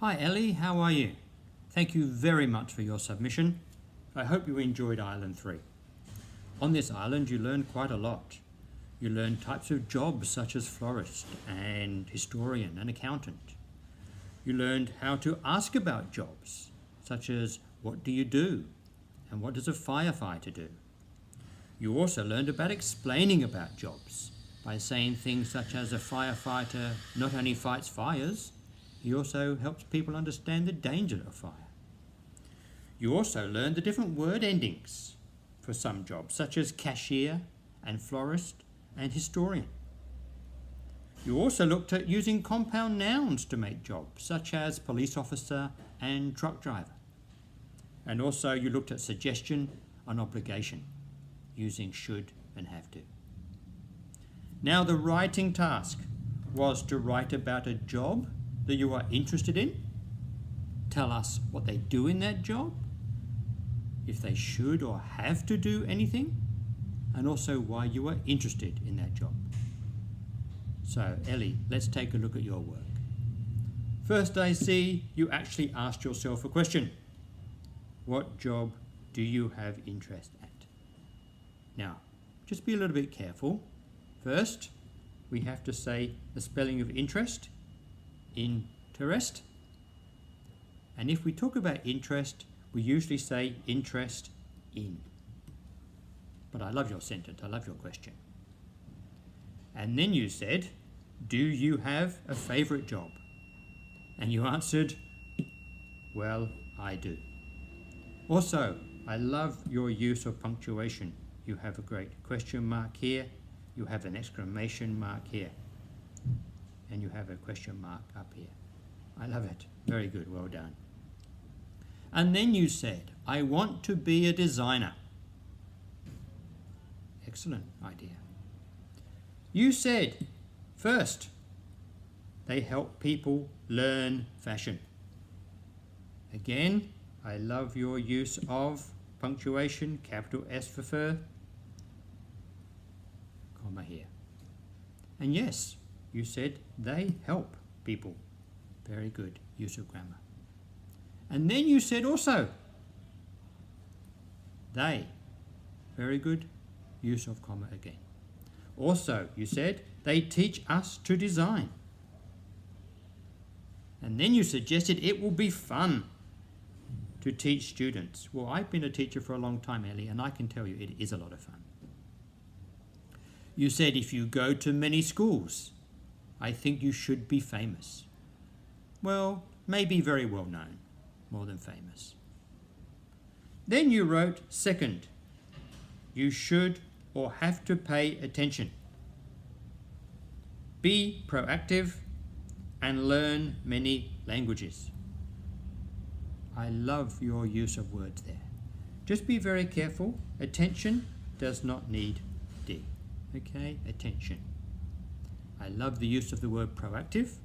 Hi Ellie, how are you? Thank you very much for your submission. I hope you enjoyed Island 3. On this island you learned quite a lot. You learned types of jobs such as florist and historian and accountant. You learned how to ask about jobs, such as what do you do and what does a firefighter do. You also learned about explaining about jobs by saying things such as a firefighter not only fights fires, he also helps people understand the danger of fire. You also learned the different word endings for some jobs, such as cashier and florist and historian. You also looked at using compound nouns to make jobs, such as police officer and truck driver. And also you looked at suggestion and obligation, using should and have to. Now the writing task was to write about a job that you are interested in. Tell us what they do in that job, if they should or have to do anything, and also why you are interested in that job. So Ellie, let's take a look at your work. First, I see you actually asked yourself a question. What job do you have interest at? Now, just be a little bit careful. First, we have to say the spelling of interest. Interest. And if we talk about interest, we usually say interest in. But I love your sentence, I love your question. And then you said, do you have a favourite job? And you answered, well, I do. Also, I love your use of punctuation. You have a great question mark here, you have an exclamation mark here, and you have a question mark up here. I love it. Very good, well done. And then you said, I want to be a designer. Excellent idea. You said, first, they help people learn fashion. Again, I love your use of punctuation, capital S for fur, comma here. And yes, you said they help people. Very good use of grammar. And then you said also, they. Very good use of comma again. Also, you said, they teach us to design. And then you suggested it will be fun to teach students. Well, I've been a teacher for a long time, Ellie, and I can tell you it is a lot of fun. You said if you go to many schools, I think you should be famous. Well, maybe very well known, more than famous. Then you wrote, second, you should or have to pay attention. Be proactive and learn many languages. I love your use of words there. Just be very careful. Attention does not need D. Okay, attention. I love the use of the word proactive,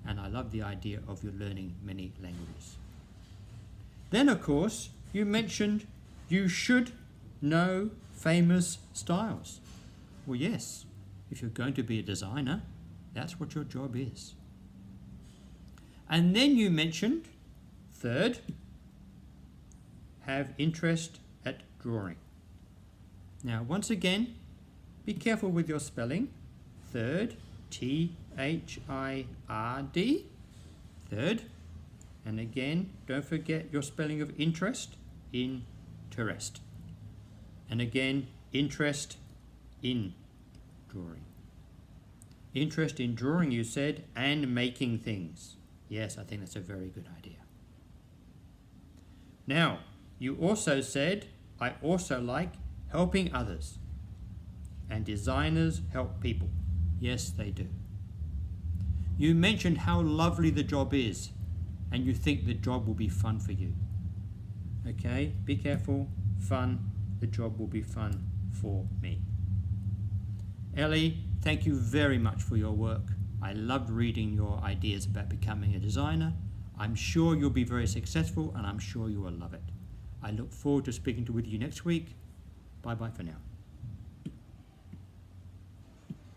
and I love the idea of you learning many languages. Then, of course, you mentioned you should know famous styles. Well, yes, if you're going to be a designer, that's what your job is. And then you mentioned, third, have interest at drawing. Now, once again, be careful with your spelling. Third, T-H-I-R-D, third. And again, don't forget your spelling of interest, interest. And again, interest in drawing. Interest in drawing, you said, and making things. Yes, I think that's a very good idea. Now, you also said, I also like helping others. And designers help people. Yes, they do. You mentioned how lovely the job is, and you think the job will be fun for you. Okay, be careful, fun, the job will be fun for me. Ellie, thank you very much for your work. I loved reading your ideas about becoming a designer. I'm sure you'll be very successful, and I'm sure you will love it. I look forward to speaking with you next week. Bye-bye for now.